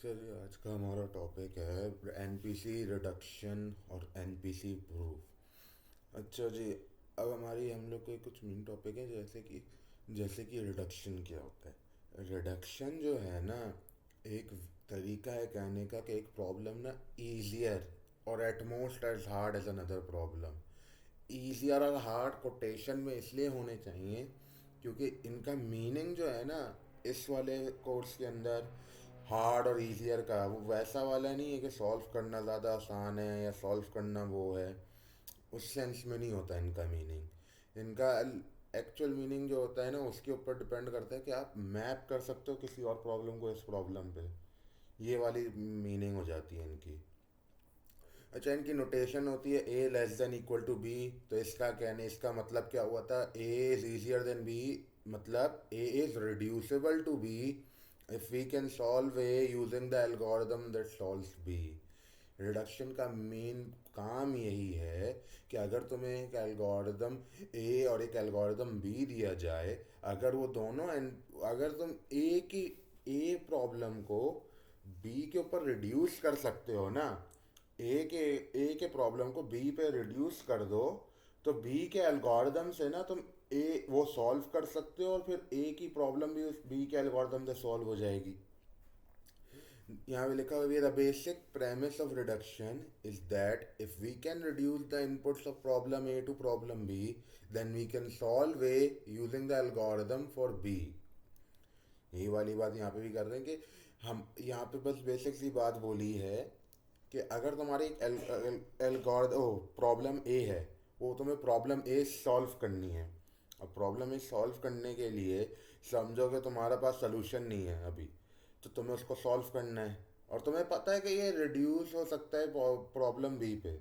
चलिए आज का हमारा टॉपिक है एनपीसी रिडक्शन और एनपीसी प्रूफ। अच्छा जी। अब हमारी हम लोग के कुछ मेन टॉपिक है जैसे कि रिडक्शन क्या होता है। रिडक्शन जो है ना, एक तरीका है कहने का कि एक प्रॉब्लम ना easier or at most as hard as another problem. Easier और हार्ड कोटेशन में इसलिए होने चाहिए क्योंकि इनका मीनिंग जो है ना, इस वाले कोर्स के अंदर हार्ड और ईजियर का वो वैसा वाला नहीं है कि सॉल्व करना ज़्यादा आसान है या सॉल्व करना वो है। उस सेंस में नहीं होता इनका मीनिंग। इनका एक्चुअल मीनिंग जो होता है ना, उसके ऊपर डिपेंड करता है कि आप मैप कर सकते हो किसी और प्रॉब्लम को इस प्रॉब्लम पे। ये वाली मीनिंग हो जाती है इनकी। अच्छा, इनकी नोटेशन होती है A less than equal to B. तो इसका कहने इसका मतलब क्या हुआ था, A is easier than B, मतलब A is reducible to B if we can solve A using the algorithm that solves B. Reduction का मेन काम यही है कि अगर तुम्हें एक एल्गोरिदम ए और एक एल्गोरिदम बी दिया जाए, अगर वो दोनों अगर तुम ए प्रॉब्लम को बी के ऊपर रिड्यूस कर सकते हो ना, ए के प्रॉब्लम को बी पे रिड्यूस कर दो, तो बी के एल्गोरिदम से ना तुम ए वो सॉल्व कर सकते हो और फिर ए की प्रॉब्लम भी उस बी के एल्गोरिदम से सॉल्व हो जाएगी। यहाँ पे लिखा हुआ है the basic premise of reduction is that if we can reduce the inputs of problem A to problem B, then we can solve A using the algorithm for B. यही वाली बात यहाँ पे भी कर रहे हैं कि हम यहाँ पे बस बेसिक सी बात बोली है कि अगर तुम्हारी एल्गोरिदम प्रॉब्लम ए है, वो तुम्हें प्रॉब्लम ए सॉल्व करनी है। अब प्रॉब्लम ए सॉल्व करने के लिए समझो कि तुम्हारे पास सोल्यूशन नहीं है अभी, तो तुम्हें उसको सॉल्व करना है और तुम्हें पता है कि ये रिड्यूस हो सकता है प्रॉब्लम बी पे।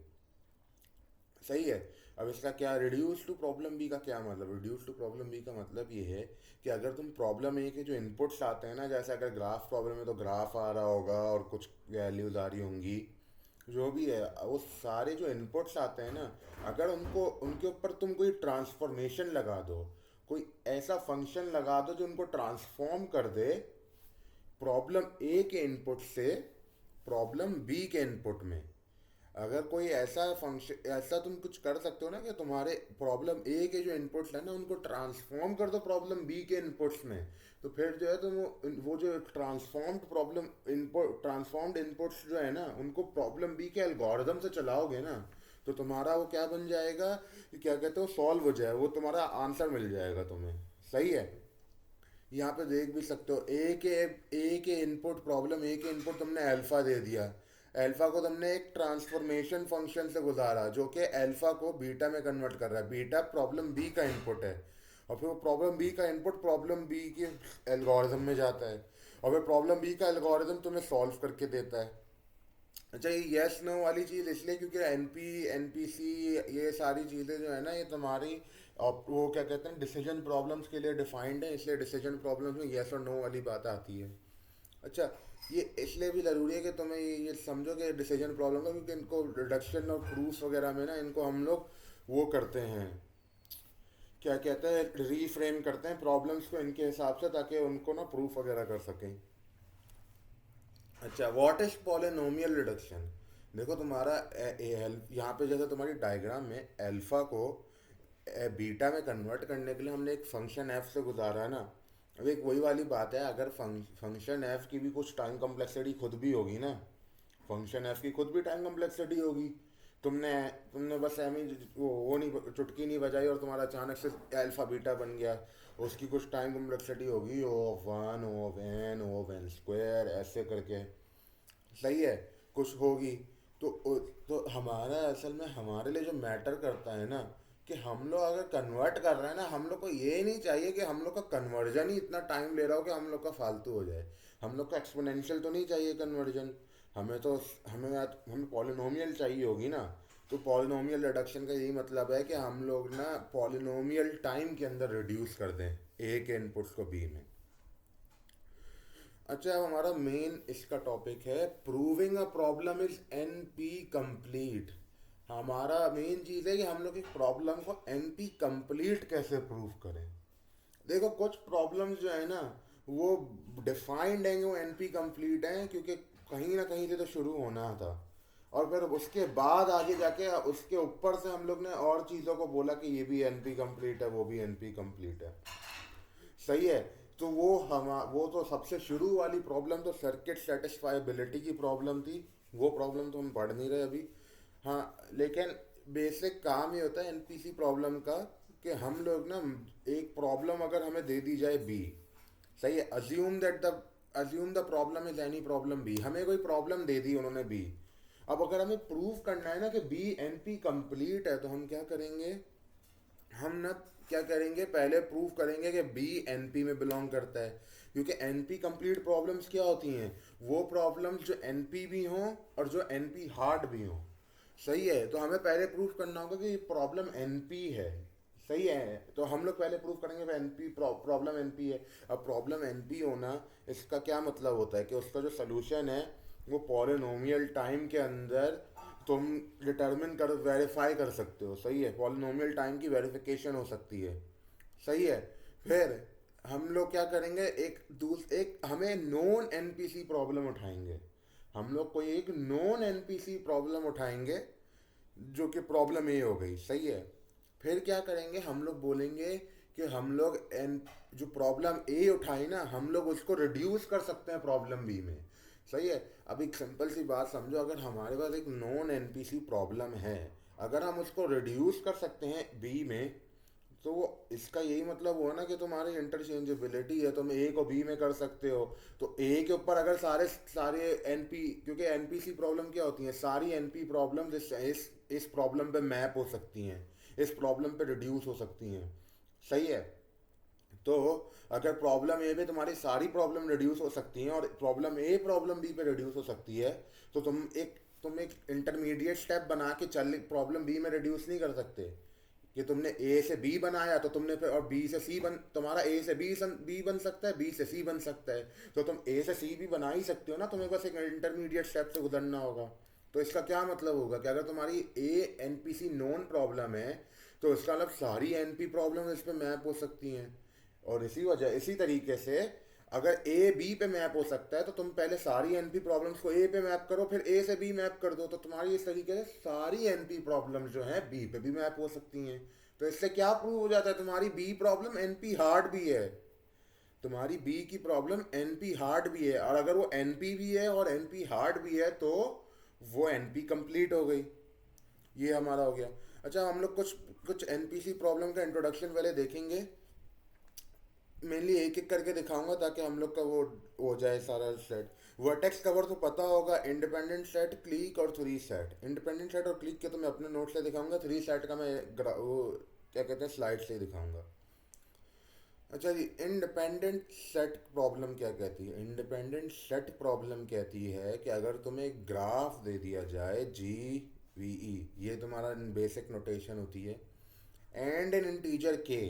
सही है। अब इसका क्या रिड्यूस टू प्रॉब्लम बी का क्या मतलब, रिड्यूस टू प्रॉब्लम बी का मतलब ये है कि अगर तुम प्रॉब्लम ए के जो इनपुट्स आते हैं ना, जैसे अगर ग्राफ प्रॉब्लम है तो ग्राफ आ रहा होगा और कुछ वैल्यूज आ रही होंगी, जो भी है वो सारे जो इनपुट्स आते हैं ना, अगर उनको उनके ऊपर तुम कोई ट्रांसफॉर्मेशन लगा दो, कोई ऐसा फंक्शन लगा दो जो उनको ट्रांसफॉर्म कर दे प्रॉब्लम ए के इनपुट से प्रॉब्लम बी के इनपुट में। अगर कोई ऐसा फंक्शन ऐसा तुम कुछ कर सकते हो ना कि तुम्हारे प्रॉब्लम ए के जो इनपुट्स है ना, उनको ट्रांसफॉर्म कर दो प्रॉब्लम बी के इनपुट्स में, तो फिर जो है तुम वो जो transformed problem input transformed inputs जो है ना, उनको प्रॉब्लम बी के एल्गोरिदम से चलाओगे ना, तो तुम्हारा वो क्या बन जाएगा कि क्या कहते हो सॉल्व हो जाए, वो तुम्हारा आंसर मिल जाएगा तुम्हें। सही है। यहाँ पे देख भी सकते हो ए के इनपुट प्रॉब्लम ए के इनपुट तुमने अल्फा दे दिया। अल्फा को तुमने एक ट्रांसफॉर्मेशन फंक्शन से गुजारा जो कि अल्फा को बीटा में कन्वर्ट कर रहा है। बीटा प्रॉब्लम बी का इनपुट है और फिर वो प्रॉब्लम बी का इनपुट प्रॉब्लम बी के एल्गोरिथम में जाता है और फिर प्रॉब्लम बी का एल्गोरिथम तुम्हें सॉल्व करके देता है। अच्छा, ये यस नो वाली चीज़ इसलिए क्योंकि एनपीसी ये सारी चीज़ें जो है ना, ये तुम्हारी वो क्या कहते हैं डिसीजन प्रॉब्लम्स के लिए डिफाइंड है, इसलिए डिसीजन प्रॉब्लम्स में यस और नो वाली बात आती है। अच्छा, ये इसलिए भी ज़रूरी है कि तुम्हें ये समझो कि डिसीजन प्रॉब्लम है, क्योंकि इनको रिडक्शन और प्रूफ वगैरह में ना, इनको हम लोग वो करते हैं, क्या कहते हैं रीफ्रेम करते हैं प्रॉब्लम्स को इनके हिसाब से, ताकि उनको ना प्रूफ वगैरह कर सकें। अच्छा, व्हाट इज पॉलिनोमियल रिडक्शन। देखो तुम्हारा यहाँ पे जैसे तुम्हारी डायग्राम में अल्फा को बीटा में कन्वर्ट करने के लिए हमने एक फंक्शन एफ से गुजारा है ना। अब एक वही वाली बात है, अगर फंक्शन एफ की भी कुछ टाइम कम्प्लेक्सिटी खुद भी होगी ना, फंक्शन एफ की खुद भी टाइम कम्प्लेक्सिटी होगी। तुमने तुमने बस एम ही वो नहीं चुटकी नहीं बजाई और तुम्हारा अचानक से अल्फा बीटा बन गया। उसकी कुछ टाइम कम्प्लेक्सिटी होगी, O of one, O of n, O of n square, ऐसे करके। सही है। कुछ होगी। तो तो हमारा असल में हमारे लिए जो मैटर करता है ना, कि हम लोग अगर कन्वर्ट कर रहे हैं ना, हम लोग को ये नहीं चाहिए कि हम लोग का कन्वर्जन ही इतना टाइम ले रहा हो कि हम लोग का फालतू हो जाए। हम लोग का एक्सपोनेंशियल तो नहीं चाहिए कन्वर्जन। हमें तो हमें पॉलिनोमियल चाहिए होगी ना। तो पॉलिनोमियल रिडक्शन का यही मतलब है कि हम लोग ना पॉलिनोमियल टाइम के अंदर रिड्यूस कर दें ए के इनपुट्स को बी में। अच्छा, अब हमारा मेन इसका टॉपिक है proving a problem is an P complete. हमारा मेन चीज़ है कि हम लोग एक प्रॉब्लम को एन पी कंप्लीट कैसे प्रूव करें। देखो कुछ प्रॉब्लम्स जो है ना, वो डिफाइंड है, वो एनपी कंप्लीट है, क्योंकि कहीं ना कहीं से तो शुरू होना था। और फिर उसके बाद आगे जाके उसके ऊपर से हम लोग ने और चीज़ों को बोला कि ये भी एनपी कंप्लीट है, वो भी एनपी कंप्लीट है। सही है। तो वो तो सबसे शुरू वाली प्रॉब्लम तो सर्किट सेटिस्फाइबिलिटी की प्रॉब्लम थी। वो प्रॉब्लम तो हम पढ़ नहीं रहे अभी। हाँ, लेकिन बेसिक काम ये होता है एनपीसी प्रॉब्लम का कि हम लोग ना, एक प्रॉब्लम अगर हमें दे दी जाए बी, सही है, assume the problem is any problem B, हमें कोई प्रॉब्लम दे दी उन्होंने बी। अब अगर हमें प्रूव करना है ना कि बी एनपी कंप्लीट है, तो हम क्या करेंगे, हम ना क्या करेंगे, पहले प्रूव करेंगे कि बी एनपी में बिलोंग करता है। क्योंकि एनपी कंप्लीट प्रॉब्लम्स क्या होती हैं, वो प्रॉब्लम्स जो एनपी भी हों और जो एनपी हार्ड भी हों। सही है, तो हमें पहले प्रूफ करना होगा कि प्रॉब्लम एनपी है। सही है, तो हम लोग पहले प्रूफ करेंगे एनपी प्रॉब्लम एनपी है। अब प्रॉब्लम एनपी होना, इसका क्या मतलब होता है कि उसका जो सलूशन है वो पॉलिनोमियल टाइम के अंदर तुम डिटरमिन कर वेरीफाई कर सकते हो। सही है, पॉलिनोमियल टाइम की वेरिफिकेशन हो सकती है। सही है। फिर हम लोग क्या करेंगे, एक हमें नॉन एनपीसी प्रॉब्लम उठाएंगे। हम लोग कोई एक नॉन एनपीसी प्रॉब्लम उठाएंगे, जो कि प्रॉब्लम ए हो गई। सही है। फिर क्या करेंगे, हम लोग बोलेंगे कि हम लोग एन जो प्रॉब्लम ए उठाई ना, हम लोग उसको रिड्यूस कर सकते हैं प्रॉब्लम बी में। सही है। अब एक सिंपल सी बात समझो, अगर हमारे पास एक नॉन एनपीसी प्रॉब्लम है, अगर हम उसको रिड्यूस कर सकते हैं बी में, तो वो इसका यही मतलब हुआ ना कि तुम्हारी इंटरचेंजेबिलिटी है, तुम ए को बी में कर सकते हो। तो ए के ऊपर अगर सारे सारे एनपी, क्योंकि एनपीसी प्रॉब्लम क्या होती है, सारी एनपी प्रॉब्लम इस प्रॉब्लम पे मैप हो सकती हैं, इस प्रॉब्लम पे रिड्यूस हो सकती हैं। सही है। तो अगर प्रॉब्लम ए में तुम्हारी सारी प्रॉब्लम रिड्यूस हो सकती हैं और प्रॉब्लम ए प्रॉब्लम बी पे रिड्यूस हो सकती है, तो तुम एक इंटरमीडिएट स्टेप बना के चल प्रॉब्लम बी में रिड्यूस नहीं कर सकते। कि तुमने ए से बी बनाया, तो तुमने फिर और बी से सी बन तुम्हारा ए से बी बन सकता है, बी से सी बन सकता है। तो तुम ए से सी भी बना ही सकते हो ना, तुम्हें बस एक इंटरमीडिएट स्टेप से गुजरना होगा। तो इसका क्या मतलब होगा कि अगर तुम्हारी ए एनपीसी नॉन प्रॉब्लम है, तो इसका मतलब सारी एनपी प्रॉब्लम इस पे मैप हो सकती हैं। और इसी तरीके से अगर ए बी पे मैप हो सकता है, तो तुम पहले सारी एनपी प्रॉब्लम्स को ए पे मैप करो, फिर ए से बी मैप कर दो, तो तुम्हारी इस तरीके से सारी एनपी प्रॉब्लम्स जो हैं बी पे भी मैप हो सकती हैं। तो इससे क्या प्रूव हो जाता है, तुम्हारी बी प्रॉब्लम एनपी हार्ड भी है। तुम्हारी बी की प्रॉब्लम एनपी हार्ड भी है, और अगर वो एनपी भी है और एनपी हार्ड भी है, तो वो एनपी कंप्लीट हो गई। ये हमारा हो गया। अच्छा, हम लोग कुछ कुछ एनपीसी प्रॉब्लम का इंट्रोडक्शन पहले देखेंगे। मेनली एक एक करके दिखाऊंगा ताकि हम लोग का वो हो जाए सारा सेट। वर्टेक्स कवर तो पता होगा, इंडिपेंडेंट सेट, क्लीक और थ्री सेट। इंडिपेंडेंट सेट और क्लीक के तो मैं अपने नोट से दिखाऊंगा, थ्री सेट का मैं वो क्या कहते हैं स्लाइड से ही दिखाऊंगा। अच्छा जी, इंडिपेंडेंट सेट प्रॉब्लम क्या कहती है, इंडिपेंडेंट सेट प्रॉब्लम कहती है कि अगर तुम्हें एक ग्राफ दे दिया जाए जी वी ई, ये तुम्हारा बेसिक नोटेशन होती है, एंड एन इंटीजर के,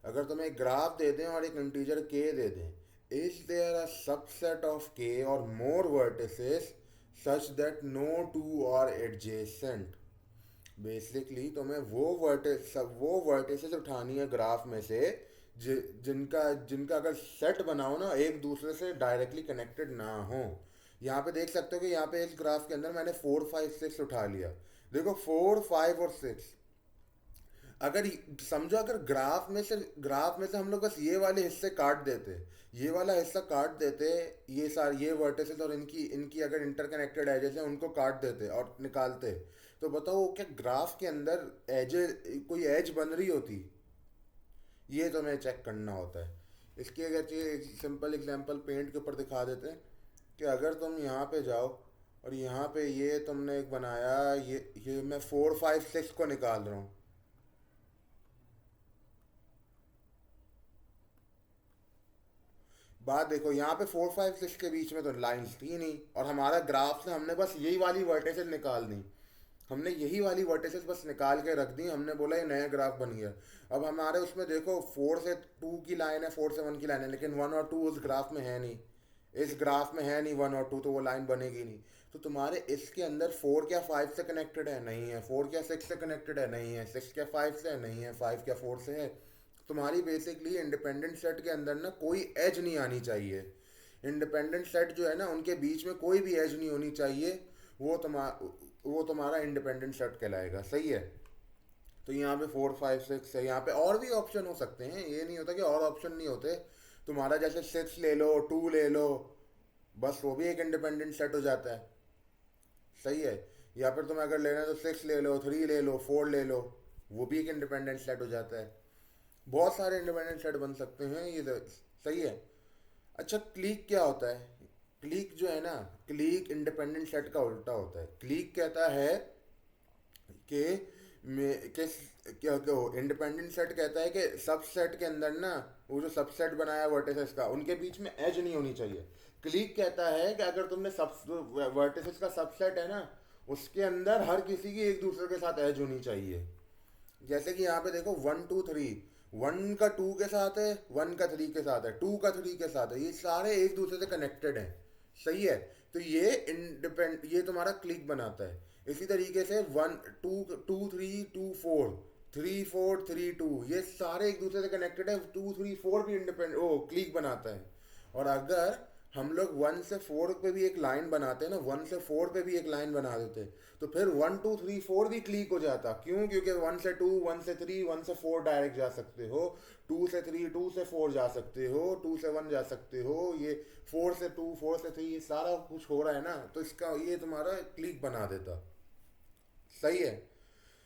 अगर तुम्हें एक ग्राफ दे दें और एक इंटीजर के दे दें, is there a subset of k or more vertices such that no two are adjacent. Basically तुम्हें वो वर्टिसेस उठानी है ग्राफ में से, जिनका जिनका अगर सेट बनाओ ना, एक दूसरे से डायरेक्टली कनेक्टेड ना हो। यहाँ पे देख सकते हो कि यहाँ पे इस ग्राफ के अंदर मैंने 4 5 6 उठा लिया। देखो 4 5 और 6, अगर समझो अगर ग्राफ में से हम लोग बस ये वाले हिस्से काट देते, ये वाला हिस्सा काट देते, ये वर्टिसेस और इनकी इनकी अगर इंटरकनेक्टेड एजेस हैं उनको काट देते और निकालते, तो बताओ क्या ग्राफ के अंदर एज कोई एज बन रही होती। ये तो हमें चेक करना होता है। इसकी अगर सिंपल एग्जांपल पेंट के ऊपर दिखा देते हैं कि अगर तुम यहाँ पे जाओ और यहाँ पे ये तुमने एक बनाया, ये मैं 4 5 6 को निकाल रहा हूँ। बात देखो, यहाँ पे 4 5 6 के बीच में तो लाइंस थी नहीं, और हमारा ग्राफ से हमने बस यही वाली वर्टिसेस निकाल दी। हमने यही वाली वर्टिसेस बस निकाल के रख दी, हमने बोला ये नया ग्राफ बन गया। अब हमारे उसमें देखो 4 से 2 की लाइन है, 4 से 1 की लाइन है, लेकिन 1 और 2 उस ग्राफ में है नहीं। इस ग्राफ में है नहीं 1 और 2, तो वो लाइन बनेगी नहीं। तो तुम्हारे इसके अंदर 4 क्या 5 से कनेक्टेड है, नहीं है। 4 क्या 6 से कनेक्टेड है, नहीं है। 6 क्या 5 से है, नहीं है। 5 क्या 4 से है। तुम्हारी बेसिकली इंडिपेंडेंट सेट के अंदर ना कोई एज नहीं आनी चाहिए। इंडिपेंडेंट सेट जो है ना उनके बीच में कोई भी एज नहीं होनी चाहिए। वो तुम्हारा इंडिपेंडेंट सेट कहलाएगा। सही है। तो यहाँ पे 4 5 6 है, यहाँ पे और भी ऑप्शन हो सकते हैं, ये नहीं होता कि और ऑप्शन नहीं होते। तुम्हारा जैसे 6 ले लो, 2 ले लो, बस वो भी एक इंडिपेंडेंट सेट हो जाता है। सही है। या फिर तुम्हें अगर लेना है तो 6 ले लो, 3 ले लो, 4 ले लो, वो भी एक इंडिपेंडेंट सेट हो जाता है। बहुत सारे इंडिपेंडेंट सेट बन सकते हैं ये सही है। अच्छा, क्लीक क्या होता है? क्लीक जो है ना, क्लीक इंडिपेंडेंट सेट का उल्टा होता है। क्लीक कहता है कि क्या इंडिपेंडेंट सेट कहता है कि सबसेट के अंदर ना, वो जो सबसेट बनाया वर्टिसेस का, उनके बीच में एज नहीं होनी चाहिए। क्लीक कहता है कि अगर तुमने सब वर्टिसेस का सबसेट है ना, उसके अंदर हर किसी की एक दूसरे के साथ एज होनी चाहिए। जैसे कि यहाँ पे देखो 1 2 3, 1 का 2 के साथ है, 1 का 3 के साथ है, 2 का 3 के साथ है, ये सारे एक दूसरे से कनेक्टेड हैं। सही है। तो ये तुम्हारा क्लिक बनाता है। इसी तरीके से 1 2 2 3 2 4, 3 4 3 2, ये सारे एक दूसरे से कनेक्टेड है। 2 3 4 भी इंडिपेंडेंट ओ क्लिक बनाता है। और अगर हम लोग 1 से 4 पे भी एक लाइन बनाते हैं ना, 1 से 4 पे भी एक लाइन बना देते, तो फिर 1 2 3 4 भी क्लिक हो जाता। क्यों? क्योंकि 1 से 2, 1 से 3, 1 से 4 डायरेक्ट जा सकते हो, 2 से 3, 2 से 4 जा सकते हो, 2 से 1 जा सकते हो, ये 4 से 2, 4 से 3, ये सारा कुछ हो रहा है ना, तो इसका ये तुम्हारा क्लिक बना देता। सही है।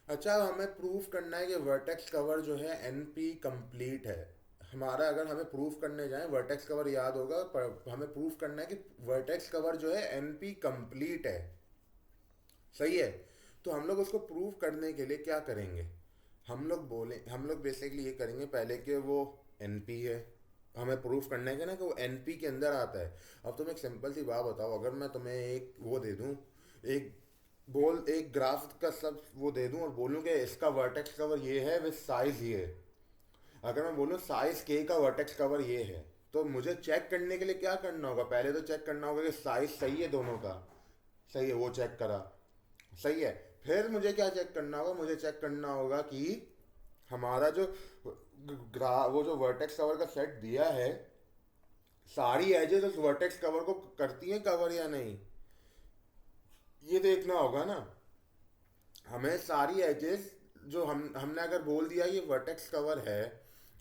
अच्छा, अब हमें प्रूफ करना है कि वर्टेक्स कवर जो है एनपी कंप्लीट है। हमारा अगर हमें प्रूफ करने जाएं, वर्टेक्स कवर याद होगा, पर हमें प्रूफ करना है कि वर्टेक्स कवर जो है एनपी कंप्लीट है। सही है। तो हम लोग उसको प्रूव करने के लिए क्या करेंगे? हम लोग बेसिकली ये करेंगे पहले कि वो एनपी है। हमें प्रूफ करना है कि ना कि वो एनपी के अंदर आता है। अब तुम एक सिंपल सी बात बताओ, अगर मैं तुम्हें एक वो दे दूं, एक एक ग्राफ का सब वो दे दूं और बोलूं कि इसका वर्टेक्स कवर ये है विद साइज ये है। अगर मैं बोलूं साइज के का वर्टेक्स कवर ये है, तो मुझे चेक करने के लिए क्या करना होगा? पहले तो चेक करना होगा कि साइज सही है दोनों का। सही है, वो चेक करा। सही है। फिर मुझे क्या चेक करना होगा? मुझे चेक करना होगा कि हमारा जो वो जो वर्टेक्स कवर का सेट दिया है, सारी एजेस उस वर्टेक्स कवर को करती हैं कवर या नहीं, ये देखना होगा ना। हमें सारी एजेस जो हमने अगर बोल दिया ये वर्टेक्स कवर है,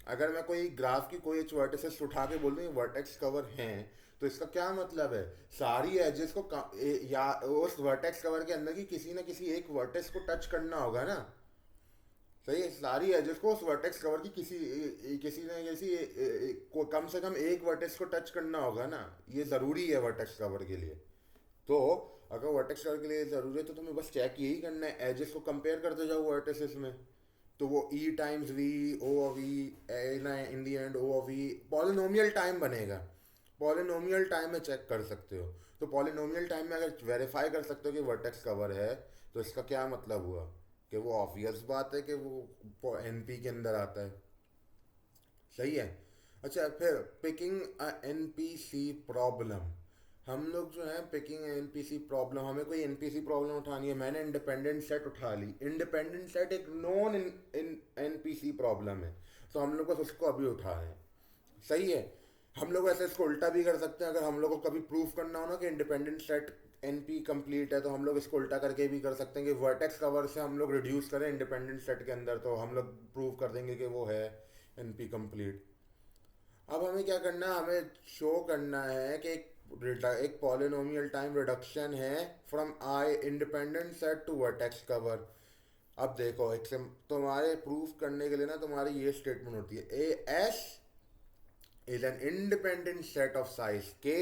अगर मैं कोई ग्राफ की कोई वर्टिसेस उठा के बोल दूँ ये वर्टेक्स कवर हैं, तो इसका क्या मतलब है? सारी एजेस को या उस वर्टेक्स कवर के अंदर की किसी ना किसी एक वर्टेक्स को टच करना होगा ना। सही है। सारी एजेस को उस वर्टेक्स कवर की किसी ना किसी को कम से कम एक वर्टेक्स को टच करना होगा ना। ये ज़रूरी है वर्टेक्स कवर के लिए। तो अगर वर्टेक्स कवर के लिए ज़रूरी है तो तुम्हें बस चेक यही करना है, एजेस को कंपेयर करते जाओ वर्टेसेस में। तो वो E times V O V in the end O V polynomial time बनेगा। पॉलिनोमियल टाइम में चेक कर सकते हो। तो पॉलिनोमियल टाइम में अगर वेरीफाई कर सकते हो कि वर्टेक्स कवर है, तो इसका क्या मतलब हुआ? कि वो ऑब्वियस बात है कि वो एनपी के अंदर आता है। सही है। अच्छा, फिर पिकिंग अ एनपीसी प्रॉब्लम। हम लोग जो है पिकिंग एनपीसी प्रॉब्लम, हमें कोई एनपीसी प्रॉब्लम उठानी है। मैंने इंडिपेंडेंट सेट उठा ली। इंडिपेंडेंट सेट एक नॉन एनपीसी प्रॉब्लम है, तो हम लोग बस उसको अभी उठा रहे हैं। सही है। हम लोग ऐसे इसको उल्टा भी कर सकते हैं। अगर हम लोग को कभी प्रूफ करना हो ना कि इंडिपेंडेंट सेट एनपी कंप्लीट है, तो हम लोग इसको उल्टा करके भी कर सकते हैं कि वर्टेक्स कवर से हम लोग रिड्यूस करें इंडिपेंडेंट सेट के अंदर, तो हम लोग प्रूव कर देंगे कि वो है एनपी कंप्लीट। अब हमें क्या करना है? हमें शो करना है कि एक पॉलिनोमियल टाइम रिडक्शन है from I independent set to vertex cover. अब देखो एक तुम्हारे प्रूफ करने के लिए ना तुम्हारी ये स्टेटमेंट होती है, A S is an independent set of size k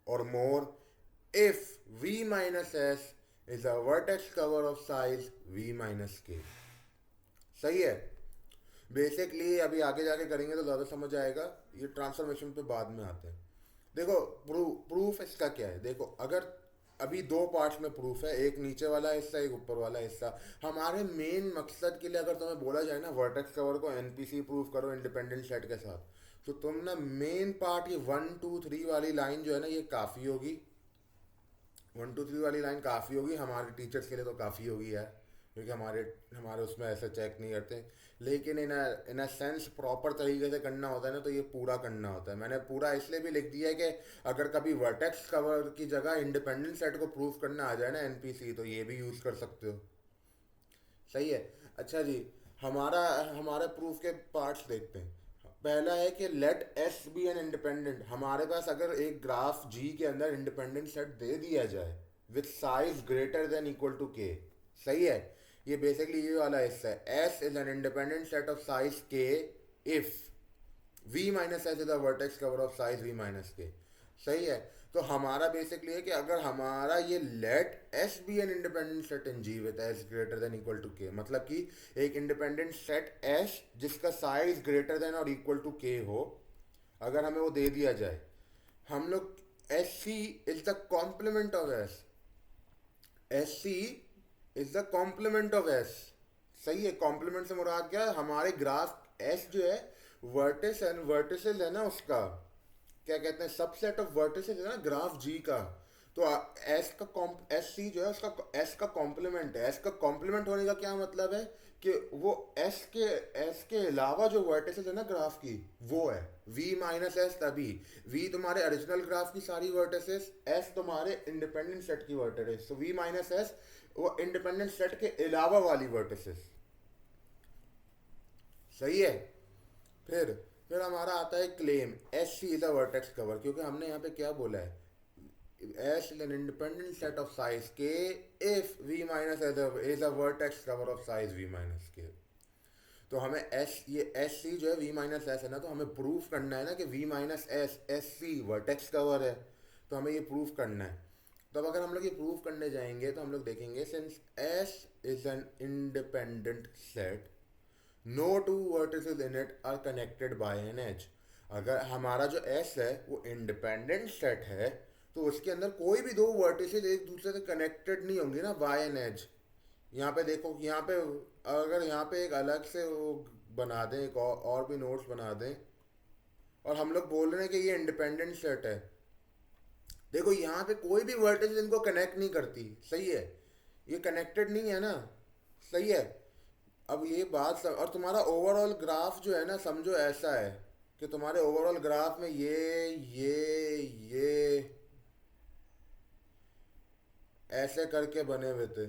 or more if v minus s is a vertex cover of size v minus k। सही है। बेसिकली अभी आगे जाके करेंगे तो ज़्यादा समझ आएगा, ये ट्रांसफॉर्मेशन पे बाद में आते हैं। देखो प्रूफ इसका क्या है? देखो, अगर अभी दो पार्ट्स में प्रूफ है, एक नीचे वाला हिस्सा एक ऊपर वाला हिस्सा। हमारे मेन मकसद के लिए अगर तुम्हें बोला जाए ना वर्टेक्स कवर को एनपीसी प्रूफ करो इंडिपेंडेंट सेट के साथ, तो तुम ना मेन पार्ट ये 1 2 3 वाली लाइन जो है ना ये काफ़ी होगी। 1 2 3 वाली लाइन काफ़ी होगी, हमारे टीचर्स के लिए तो काफ़ी होगी यार। क्योंकि हमारे हमारे उसमें ऐसे चेक नहीं करते। लेकिन इन अ सेंस प्रॉपर तरीके से करना होता है ना, तो ये पूरा करना होता है। मैंने पूरा इसलिए भी लिख दिया है कि अगर कभी वर्टेक्स कवर की जगह इंडिपेंडेंट सेट को प्रूफ करना आ जाए ना एनपीसी, तो ये भी यूज़ कर सकते हो। सही है। अच्छा जी, हमारा हमारे प्रूफ के पार्ट्स देखते हैं। पहला है कि let S be an independent. हमारे पास अगर एक ग्राफ जी के अंदर इंडिपेंडेंट सेट दे दिया जाए with size greater than equal to k. सही है। ये बेसिकली ये वाला हिस्सा है, S is an independent set of size k if V minus S is the vertex cover of size V minus k. सही है। तो हमारा बेसिकली है कि अगर हमारा ये let S be an independent set in G with S greater than equal to K, मतलब कि एक इंडिपेंडेंट सेट एस जिसका साइज ग्रेटर देन और इक्वल टू के हो, अगर हमें वो दे दिया जाए, हम लोग S C is the complement of S. S C is the complement of S. सही है। कॉम्प्लीमेंट से मुराद क्या है, हमारे ग्राफ एस जो है वर्टिस एंड वर्टिसेस है ना उसका, क्या कहते हैं, सबसेट ऑफ वर्टिसेस है ना ग्राफ जी का। तो एस का कॉम्प एस सी जो है उसका एस का कॉम्प्लीमेंट है। एस का कॉम्प्लीमेंट होने का क्या मतलब है कि वो एस के अलावा जो वर्टिसेस है ना ग्राफ की, वो है वी माइनस एस। तभी वी तुम्हारे ओरिजिनल ग्राफ की सारी वर्टिसेस, एस तुम्हारे इंडिपेंडेंट सेट की वर्टिसेस। तो वी माइनस एस वो इंडिपेंडेंट सेट के अलावा वाली वर्टिसेस। सही है। फिर फिर हमारा आता है claim S C is a vertex cover, क्योंकि हमने यहाँ पे क्या बोला है, S is an independent set of size k if V minus is a vertex cover of size V minus k. तो हमें ये एस सी जो है वी माइनस एस है ना, तो हमें प्रूफ करना है ना कि V minus S S C vertex cover है। तो हमें ये प्रूफ करना है। तो अब अगर हम लोग ये प्रूफ करने जाएंगे तो हम लोग देखेंगे since S is an independent set, no two vertices in it are connected by an edge. अगर हमारा जो एस है वो इंडिपेंडेंट सेट है, तो उसके अंदर कोई भी दो वर्टिसेस एक दूसरे से कनेक्टेड नहीं होंगे ना बाय एन एज। यहाँ पे देखो, यहाँ पे अगर यहाँ पे एक अलग से वो बना दें, एक और भी नोट्स बना दें, और हम लोग बोल रहे हैं कि ये इंडिपेंडेंट सेट है। देखो यहाँ पे कोई भी वर्टिस इनको कनेक्ट नहीं करती। सही है। ये कनेक्टेड नहीं है ना। सही है। अब ये बात और तुम्हारा ओवरऑल ग्राफ जो है ना, समझो ऐसा है कि तुम्हारे ओवरऑल ग्राफ में ये ऐसे करके बने हुए थे।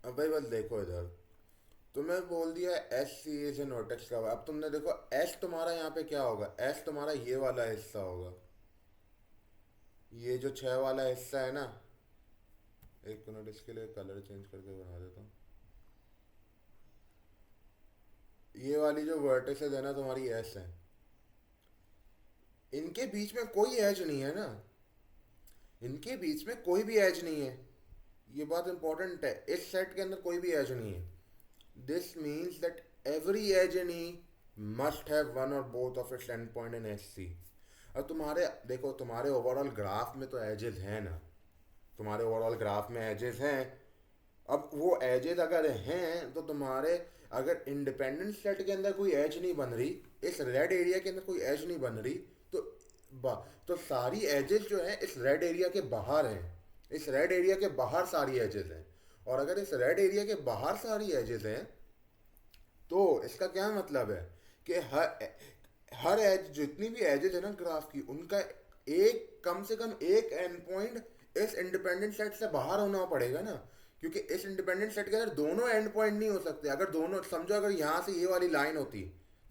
अब भाई बस देखो इधर, तुम्हें बोल दिया S C is an vertex का। अब तुमने देखो एस तुम्हारा यहाँ पे क्या होगा, एस तुम्हारा ये वाला हिस्सा होगा, ये जो छह वाला हिस्सा है ना। एक मिनट, इसके लिए कलर चेंज करके बना देता हूँ। ये वाली जो वर्टिसेस है ना तुम्हारी एस है, इनके बीच में कोई एज नहीं है ना। इनके बीच में कोई भी एज नहीं है। ये बात इंपॉर्टेंट है, इस सेट के अंदर कोई भी एज नहीं है। This means that every edge in E must have one or both of its end point in S C. अब तुम्हारे देखो, तुम्हारे ओवरऑल ग्राफ में तो एजेस हैं ना, तुम्हारे ओवरऑल ग्राफ में एजेस हैं। अब वो एजेस अगर हैं तो तुम्हारे, अगर इंडिपेंडेंट सेट के अंदर कोई एज नहीं बन रही, इस रेड एरिया के अंदर कोई एज नहीं बन रही, तो तो सारी एजेस जो हैं इस रेड एरिया के बाहर हैं। इस रेड एरिया के बाहर सारी एजेस हैं। और अगर इस रेड एरिया के बाहर सारी एजेस हैं, तो इसका क्या मतलब है कि हर हर एज, जितनी भी एजेस है ना ग्राफ की, उनका एक, कम से कम एक एंड पॉइंट इस इंडिपेंडेंट सेट से बाहर होना पड़ेगा ना। क्योंकि इस इंडिपेंडेंट सेट के अंदर दोनों एंड पॉइंट नहीं हो सकते। अगर दोनों, समझो अगर यहाँ से ये वाली लाइन होती,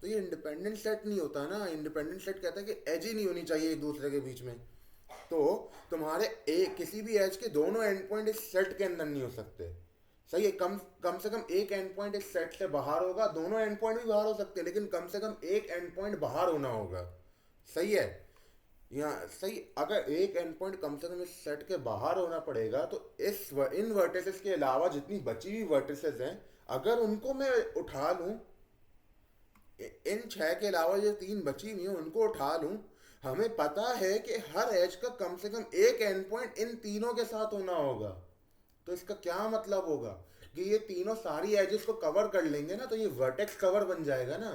तो ये इंडिपेंडेंट सेट नहीं होता ना। इंडिपेंडेंट सेट कहता है कि एज ही नहीं होनी चाहिए एक दूसरे के बीच में। तो तुम्हारे एक किसी भी एज के दोनों एंड पॉइंट इस सेट के अंदर नहीं हो सकते। सही है। कम कम से कम एक एंड पॉइंट इस सेट से बाहर होगा। दोनों एंड पॉइंट भी बाहर हो सकते हैं, लेकिन कम से कम एक एंड पॉइंट बाहर होना होगा। सही है। यहाँ सही, अगर एक एंड पॉइंट कम से कम इस सेट के बाहर होना पड़ेगा, तो इन वर्टिसेस के अलावा जितनी बची हुई वर्टिसेस हैं, अगर उनको मैं उठा लूँ, इन 6 के अलावा जो 3 बची हुई हैं उनको उठा लूं, हमें पता है कि हर एज का कम से कम एक एंड पॉइंट इन तीनों के साथ होना होगा। तो इसका क्या मतलब होगा कि ये तीनों सारी एजेस को कवर कर लेंगे ना, तो ये वर्टेक्स कवर बन जाएगा ना।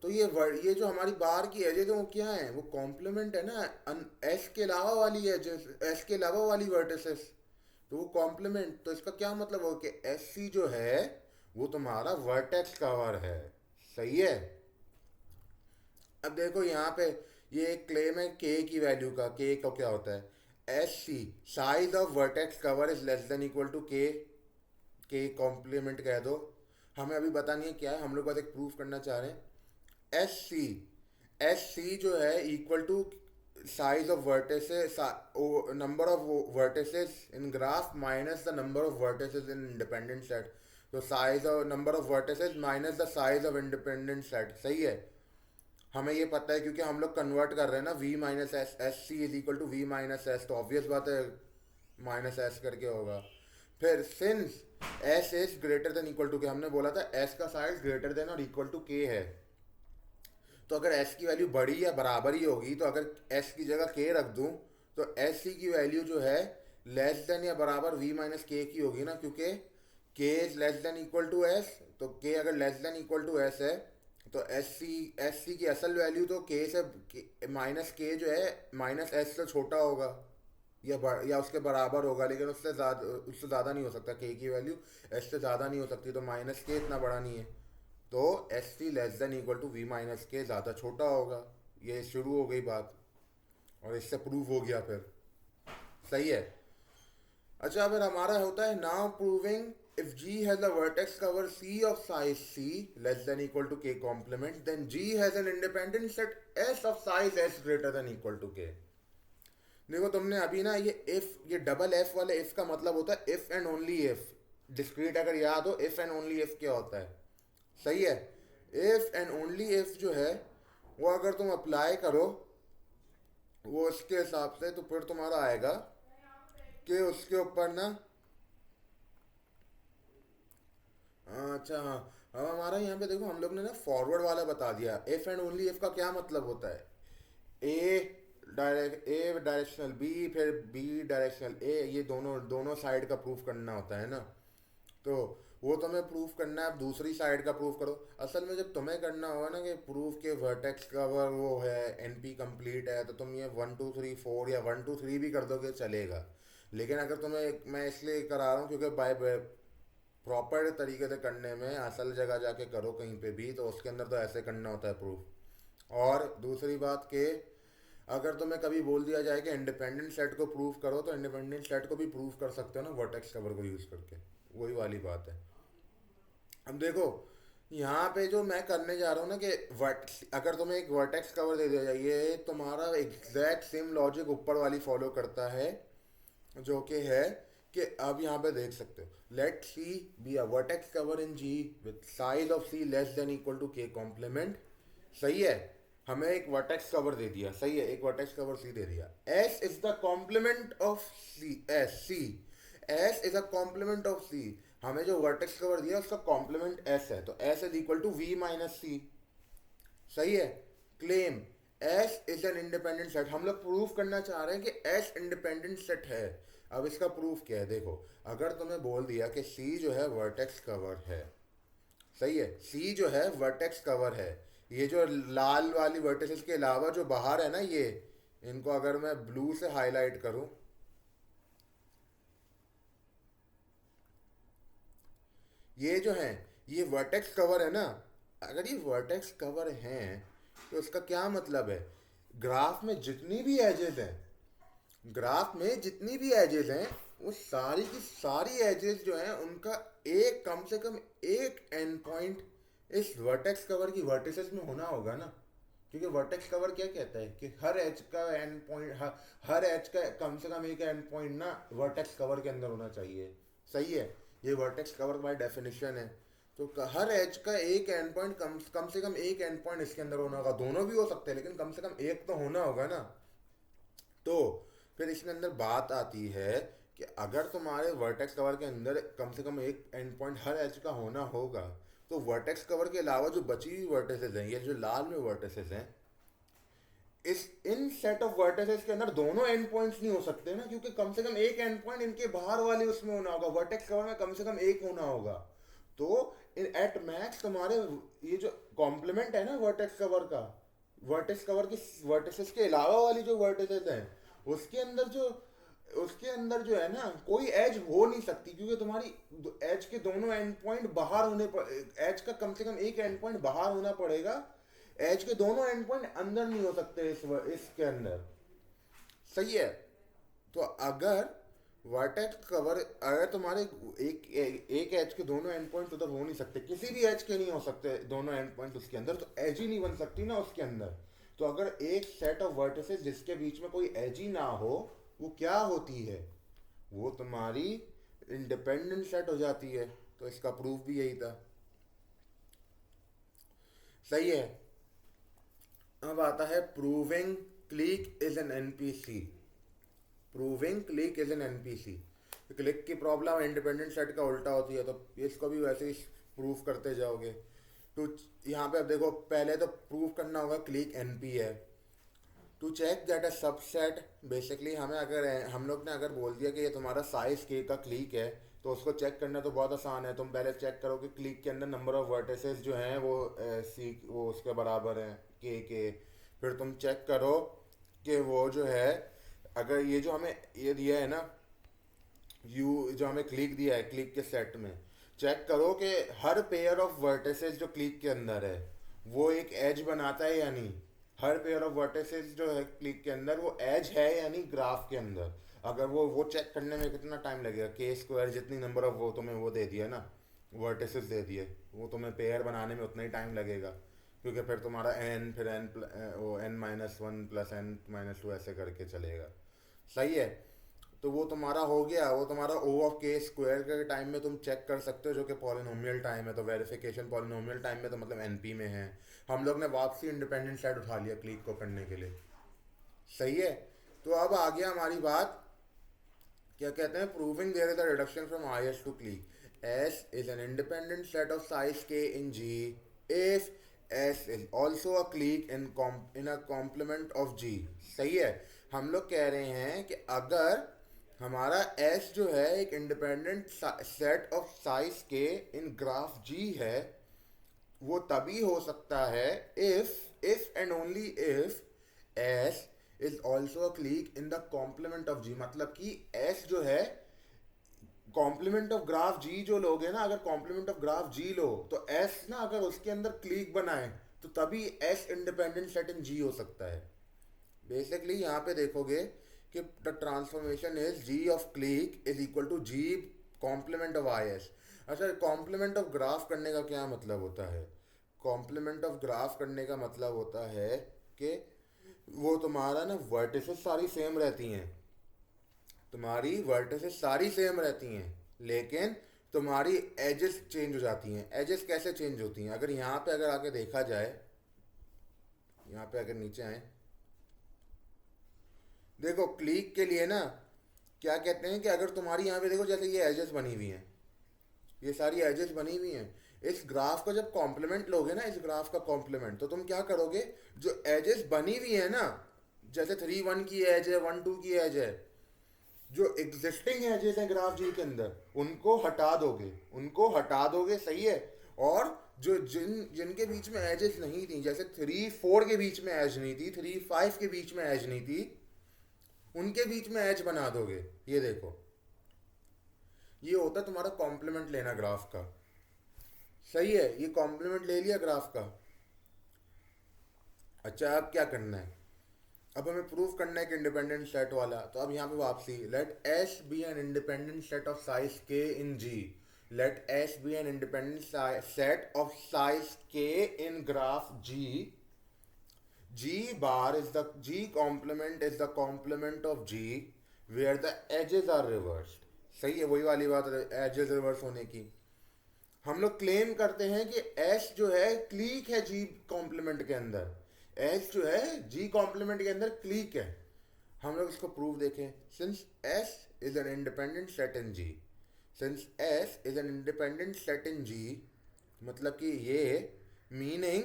तो ये जो हमारी बाहर की एजेस है वो क्या है, वो कॉम्प्लीमेंट है ना एस के अलावा वाली एजेस, एस के अलावा वाली वर्टिसेस। तो वो कॉम्प्लीमेंट, तो इसका क्या मतलब हो कि एस सी जो है वो तुम्हारा वर्टेक्स कवर है। सही है। अब देखो यहाँ पे ये एक क्लेम है के की वैल्यू का। के का क्या होता है, S C size of vertex cover is less than equal to K complement कह दो। हमें अभी पता नहीं है क्या है, हम लोग बस एक प्रूफ करना चाह रहे हैं। एस सी जो है equal to size of vertices, number of vertices in graph minus the number of vertices in independent set. तो size of number of vertices minus the size of independent set. सही है। हमें ये पता है क्योंकि हम लोग कन्वर्ट कर रहे हैं ना, V minus S, S C is equal to V minus S, तो ऑब्वियस बात है माइनस एस करके होगा। फिर since S is greater than equal to K, हमने बोला था एस का साइज ग्रेटर देन और इक्वल टू के है। तो अगर एस की वैल्यू बड़ी या बराबर ही होगी, तो अगर एस की जगह के रख दूं तो एस सी की वैल्यू जो है लेस देन या बराबर वी माइनस के की होगी ना, क्योंकि K is less than equal to S. तो के अगर less than equal to S है तो एस सी की असल वैल्यू तो के से माइनस के जो है माइनस एस से छोटा होगा या उसके बराबर होगा, लेकिन उससे ज़्यादा नहीं हो सकता। के की वैल्यू एस से ज़्यादा नहीं हो सकती, तो माइनस के इतना बड़ा नहीं है। तो S C less than equal to V minus K ज़्यादा छोटा होगा। ये शुरू हो गई बात और इससे प्रूव हो गया फिर। सही है। अच्छा, फिर हमारा होता है now proving if G has a vertex cover C of size C less than equal to K complement, then G has an independent set S of size S greater than equal to K। देखो तुमने अभी ना ये double F वाले if का मतलब होता है if and only if. Discrete अगर याद हो, इफ एंड ओनली इफ क्या होता है। सही है। इफ एंड ओनली इफ जो है वो अगर तुम अप्लाई करो वो उसके हिसाब से, तो फिर तुम्हारा आएगा कि उसके ऊपर ना, अच्छा हाँ, अब हमारा यहाँ पे देखो हम लोग ने ना फॉरवर्ड वाला बता दिया। इफ एंड ओनली इफ का क्या मतलब होता है, ए डायरेक्शनल बी फिर बी डायरेक्शनल ए, ये दोनों दोनों साइड का प्रूफ करना होता है ना। तो वो तुम्हें प्रूफ करना है, अब दूसरी साइड का प्रूफ करो। असल में जब तुम्हें करना होगा ना कि प्रूफ के वर्टेक्स कवर वो है एनपी कंप्लीट है, तो तुम ये 1 2 3 4 या 1 2 3 भी कर दोगे चलेगा। लेकिन अगर तुम्हें, मैं इसलिए करा रहा हूँ क्योंकि बाय प्रॉपर तरीके से करने में असल जगह जाके करो कहीं पे भी, तो उसके अंदर तो ऐसे करना होता है प्रूफ। और दूसरी बात के, अगर तुम्हें कभी बोल दिया जाए कि इंडिपेंडेंट सेट को प्रूव करो, तो इंडिपेंडेंट सेट को भी प्रूव कर सकते हो ना वर्टेक्स कवर को यूज़ करके। वही वाली बात है। अब देखो यहाँ पे जो मैं करने जा रहा हूँ ना कि अगर तुम्हें एक वर्टेक्स कवर दे दिया जाए, ये तुम्हारा एग्जैक्ट सेम लॉजिक ऊपर वाली फॉलो करता है, जो कि है कि अब यहाँ पे देख सकते हो let C be a vertex cover in G with size of C less than equal to K complement. सही है। हमें एक वर्टेक्स कवर दे दिया। सही है, एक वर्टेक्स कवर सी दे दिया। S is the complement of C, S C, S is a complement of C. हमें जो वर्टेक्स कवर दिया उसका कॉम्प्लीमेंट एस है, तो S is equal to V minus C. सही है। Claim S is an independent set. हम लोग प्रूफ करना चाह रहे हैं कि एस इंडिपेंडेंट सेट है। अब इसका प्रूफ क्या है, देखो अगर तुम्हें बोल दिया कि सी जो है वर्टेक्स कवर है, सही है, सी जो है वर्टेक्स कवर है, ये जो लाल वाली वर्टेक्स के अलावा जो बाहर है ना, ये इनको अगर मैं ब्लू से हाईलाइट करूं, ये जो है ये वर्टेक्स कवर है ना। अगर ये वर्टेक्स कवर हैं तो इसका क्या मतलब है, ग्राफ में जितनी भी एजेस हैं, ग्राफ में जितनी भी एजेस हैं वो सारी की सारी एजेस जो हैं उनका एक कम से कम एक एंड पॉइंट इस वर्टेक्स कवर की वर्टिसेस में होना होगा ना। क्योंकि वर्टेक्स कवर क्या कहता है कि हर एज का एंड पॉइंट, हर एज का कम से कम एक एंड पॉइंट ना वर्टेक्स कवर के अंदर होना चाहिए। सही है। ये वर्टेक्स कवर बाय डेफिनेशन है। तो हर एज का एक एंड पॉइंट कम से कम एक एंड पॉइंट इसके अंदर होना होगा। दोनों भी हो सकते हैं लेकिन कम से कम एक तो होना होगा ना। तो फिर इसके अंदर बात आती है कि अगर तुम्हारे वर्टेक्स कवर के अंदर कम से कम एक एंड पॉइंट हर एज का होना होगा, तो वर्टेक्स कवर के अलावा जो बची हुई वर्टिसेस हैं, ये जो लाल में वर्टिसेस हैं, इस इन सेट ऑफ वर्टिसेस के अंदर दोनों एंड पॉइंट्स नहीं हो सकते ना, क्योंकि कम से कम एक एंड पॉइंट इनके बाहर वाले उसमें होना होगा, वर्टेक्स कवर में कम से कम एक होना होगा। तो एट मैक्स तुम्हारे ये जो कॉम्प्लीमेंट है ना वर्टेक्स कवर का, वर्टेक्स कवर की वर्टिसेस के अलावा वाली जो वर्टिसेस हैं, उसके अंदर जो उसके अंदर जो है ना कोई एज हो नहीं सकती, क्योंकि तुम्हारी एज के दोनों एंड पॉइंट बाहर होने पर, एज का कम से कम एक एंड पॉइंट बाहर होना पड़ेगा, एज के दोनों एंड पॉइंट अंदर नहीं हो सकते इसके अंदर। सही है। तो अगर वर्टेक्स कवर, अगर तुम्हारे एक एज के दोनों एंड पॉइंट उधर हो नहीं सकते, किसी भी एज के नहीं हो सकते दोनों एंड पॉइंट उसके अंदर, तो एज ही नहीं बन सकती ना उसके अंदर। तो अगर एक सेट ऑफ वर्टिसेस जिसके बीच में कोई एज ही ना हो, वो क्या होती है, वो तुम्हारी इंडिपेंडेंट सेट हो जाती है। तो इसका प्रूफ भी यही था। सही है। अब आता है proving click is an NPC. Proving click is an NPC. Click की प्रॉब्लम इंडिपेंडेंट सेट का उल्टा होती है, तो इसको भी वैसे ही प्रूफ करते जाओगे। तो यहाँ पे अब देखो, पहले तो प्रूफ करना होगा क्लिक एनपी है। To check that a subset, basically हमें अगर हम लोग ने अगर बोल दिया कि ये तुम्हारा साइज के का क्लिक है, तो उसको चेक करना तो बहुत आसान है। तुम पहले चेक करो कि क्लिक के अंदर नंबर ऑफ वर्टिसेस जो हैं वो वो उसके बराबर हैं के। फिर तुम चेक करो कि वो जो है, अगर ये जो हमें ये दिया है ना, यू जो हमें क्लिक दिया है, क्लिक के सेट में चेक करो कि हर पेयर ऑफ वर्टिसेस जो क्लिक के अंदर है वो एक एज बनाता है या नहीं। हर पेयर ऑफ वर्टिसेस जो है क्लिक के अंदर वो एज है या नहीं ग्राफ के अंदर। अगर वो चेक करने में कितना टाइम लगेगा, के स्क्वायर जितनी नंबर ऑफ वो तुम्हें वो दे दिया ना, वर्टिसेस दे दिए, वो तुम्हें पेयर बनाने में उतना ही टाइम लगेगा, क्योंकि फिर तुम्हारा एन, फिर एन वो N minus one plus N minus two ऐसे करके चलेगा। सही है। तो वो तुम्हारा हो गया, वो तुम्हारा ओ ऑफ के स्क्वायर के टाइम में तुम चेक कर सकते हो, जो कि पॉलिनोमियल टाइम है। तो वेरिफिकेशन पॉलिनोमियल टाइम में तो मतलब एनपी में है। हम लोग ने वापसी इंडिपेंडेंट सेट उठा लिया क्लिक को करने के लिए। सही है। तो अब आ गया हमारी बात, क्या कहते हैं, proving there is a reduction from I S to clique. S is an independent set of size K in G if S is also a clique in a complement of G. सही है। हम लोग कह रहे हैं कि अगर हमारा एस जो है एक independent set of size K in graph जी है, वो तभी हो सकता है if and only if S is also a clique in the complement of G. मतलब कि एस जो है कॉम्प्लीमेंट ऑफ ग्राफ जी जो लोगे ना, अगर कॉम्प्लीमेंट ऑफ ग्राफ जी लो, तो एस ना अगर उसके अंदर क्लीक बनाए, तो तभी S independent set in G हो सकता है। बेसिकली यहाँ पे देखोगे कि the transformation is G of clique is equal to G complement of I S. अच्छा, कॉम्प्लीमेंट ऑफ ग्राफ करने का क्या मतलब होता है? कॉम्प्लीमेंट ऑफ ग्राफ करने का मतलब होता है कि वो तुम्हारा ना वर्टिसेस सारी सेम रहती हैं, तुम्हारी वर्टिसेस सारी सेम रहती हैं, लेकिन तुम्हारी एजेस चेंज हो जाती हैं। एजेस कैसे चेंज होती हैं? अगर यहाँ पे अगर आके देखा जाए, यहाँ पे अगर नीचे आए, देखो क्लिक के लिए ना क्या कहते हैं कि अगर तुम्हारी यहाँ पे देखो, जैसे ये एजेस बनी हुई हैं, ये सारी एजेस बनी हुई हैं, इस ग्राफ का जब कॉम्प्लीमेंट लोगे ना, इस ग्राफ का कॉम्प्लीमेंट, तो तुम क्या करोगे, जो एजेस बनी हुई है ना, जैसे 3 1 की एज है, 1 2 की एज है, जो एग्जिस्टिंग एजेस हैं ग्राफ जी के अंदर, उनको हटा दोगे, उनको हटा दोगे। सही है। और जो जिनके बीच में एजेस नहीं थी, जैसे 3 4 के बीच में एज नहीं थी, 3 5 के बीच में एज नहीं थी, उनके बीच में एज बना दोगे। ये देखो, ये होता है तुम्हारा कॉम्प्लीमेंट लेना ग्राफ का। सही है। ये कॉम्प्लीमेंट ले लिया ग्राफ का। अच्छा, अब क्या करना है? अब हमें प्रूफ करना है कि इंडिपेंडेंट सेट वाला। तो अब यहाँ पे वापसी, let S be an independent set of size K in G. Let S be an independent set of size K in graph G. G bar is the G complement is the complement of G where the edges are reversed। सही है, वही वाली बात है edges reverse होने की। हम लोग क्लेम करते हैं कि S जो है क्लीक है G कॉम्प्लीमेंट के अंदर, S जो है G कॉम्प्लीमेंट के अंदर क्लीक है। हम लोग इसको प्रूफ देखें। Since S is an independent set in G, since S is an independent set in G, मतलब कि ये meaning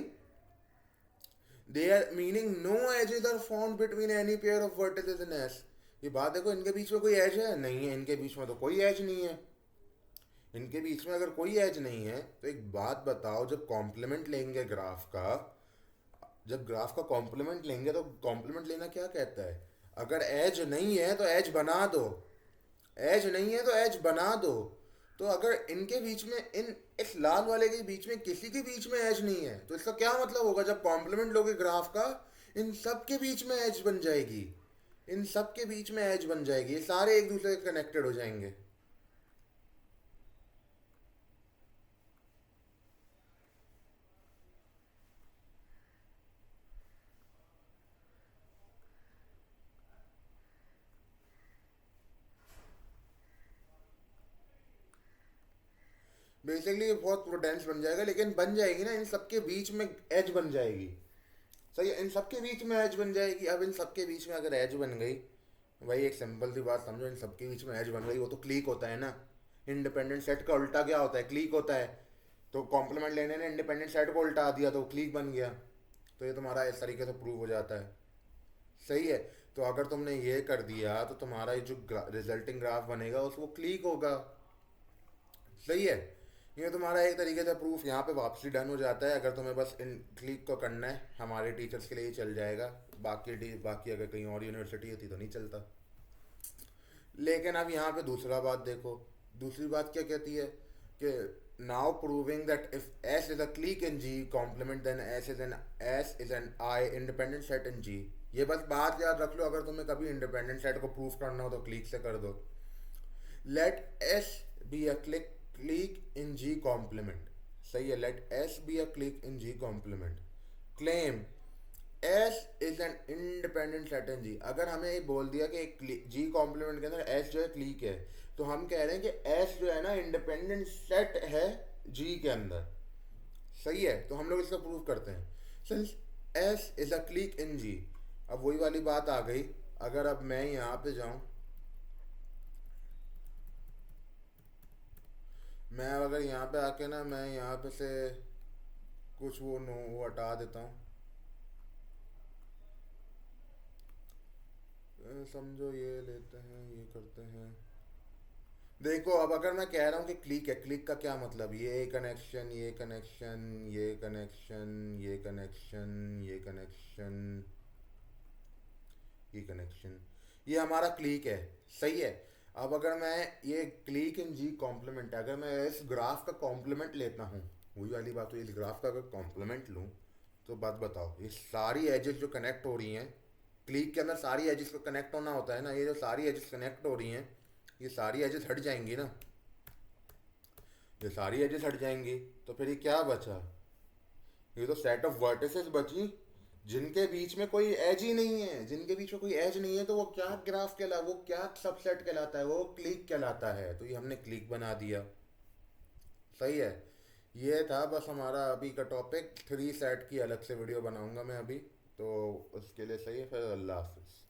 they are meaning no edges are found between any pair of vertices in S. ये बात देखो, इनके बीच में कोई as है नहीं है, इनके बीच में तो कोई एज नहीं है। इनके बीच में अगर कोई एज नहीं है तो एक बात बताओ, जब कॉम्प्लीमेंट लेंगे ग्राफ का, जब ग्राफ का कॉम्प्लीमेंट लेंगे तो कॉम्प्लीमेंट लेना क्या कहता है? अगर एज नहीं है तो एज बना दो, एज नहीं है तो एज बना दो। तो अगर इनके बीच में, इन इस लाल वाले के बीच में किसी के बीच में एज नहीं है तो इसका क्या मतलब होगा? जब कॉम्प्लीमेंट लोगे ग्राफ का, इन सब के बीच में एज बन जाएगी, इन सब के बीच में एज बन जाएगी, ये सारे एक दूसरे से कनेक्टेड हो जाएंगे। बेसिकली ये बहुत प्रोटेंस बन जाएगा, लेकिन बन जाएगी ना, इन सबके बीच में एज बन जाएगी। सही है, इन सबके बीच में एज बन जाएगी। अब इन सबके बीच में अगर एज बन गई, भाई एक सिंपल सी बात समझो, इन सबके बीच में एज बन गई, वो तो क्लिक होता है ना। इंडिपेंडेंट सेट का उल्टा क्या होता है? क्लिक होता है। तो कॉम्प्लीमेंट लेने ने इंडिपेंडेंट सेट को उल्टा दिया तो क्लिक बन गया। तो ये तुम्हारा इस तरीके से प्रूव हो जाता है। सही है। तो अगर तुमने ये कर दिया तो तुम्हारा ये जो रिजल्टिंग ग्राफ बनेगा उसको क्लिक होगा। सही है। ये तुम्हारा एक तरीके से प्रूफ यहाँ पे वापसी डन हो जाता है। अगर तुम्हें बस इन क्लिक को करना है, हमारे टीचर्स के लिए ही चल जाएगा। बाकी अगर कहीं और यूनिवर्सिटी होती तो नहीं चलता। लेकिन अब यहाँ पे दूसरा बात देखो, दूसरी बात क्या कहती है कि now proving that if S is a clique in G complement then S is an I independent set in G. ये बस बात याद रख लो, अगर तुम्हें कभी इंडिपेंडेंट सेट को प्रूव करना हो तो क्लिक से कर दो। Let S be a clique in G complement. सही है, let S be a clique in G complement. Claim S is an independent set in G. अगर हमें ये बोल दिया कि एक जी कॉम्प्लीमेंट के अंदर एस जो है क्लीक है, तो हम कह रहे हैं कि एस जो है ना इंडिपेंडेंट सेट है जी के अंदर। सही है, तो हम लोग इसका प्रूव करते हैं since S is a clique in G. अब वही वाली बात आ गई, अगर अब मैं यहाँ पे जाऊँ, मैं अगर यहाँ पे आके ना, मैं यहाँ पे से कुछ वो नो वो हटा देता हूँ। समझो ये लेते हैं, ये करते हैं। देखो अब अगर मैं कह रहा हूँ कि क्लिक है, क्लिक का क्या मतलब? ये कनेक्शन, ये कनेक्शन, ये कनेक्शन, ये कनेक्शन, ये कनेक्शन, ये कनेक्शन, ये हमारा क्लिक है। सही है। अब अगर मैं ये क्लिक इन जी कॉम्प्लीमेंट, अगर मैं इस ग्राफ का कॉम्प्लीमेंट लेता हूँ, वही वाली बात हुई, इस ग्राफ का अगर कॉम्प्लीमेंट लूँ, तो बात बताओ, ये सारी एजेस जो कनेक्ट हो रही हैं, क्लिक के अंदर सारी एजेस को कनेक्ट होना होता है ना, ये जो सारी एजेस कनेक्ट हो रही हैं, ये सारी एजेस हट जाएंगी ना, ये सारी एजेस हट जाएंगी। तो फिर ये क्या बचा? ये तो सेट ऑफ वर्टिसेस बची जिनके बीच में कोई एज ही नहीं है। जिनके बीच में कोई एज नहीं है तो वो क्या ग्राफ कहला, वो क्या सबसेट कहलाता है? वो क्लिक कहलाता है। तो ये हमने क्लिक बना दिया। सही है। ये था बस हमारा अभी का टॉपिक। थ्री सेट की अलग से वीडियो बनाऊंगा मैं अभी। तो उसके लिए सही है, फिर अल्लाह हाफिज़।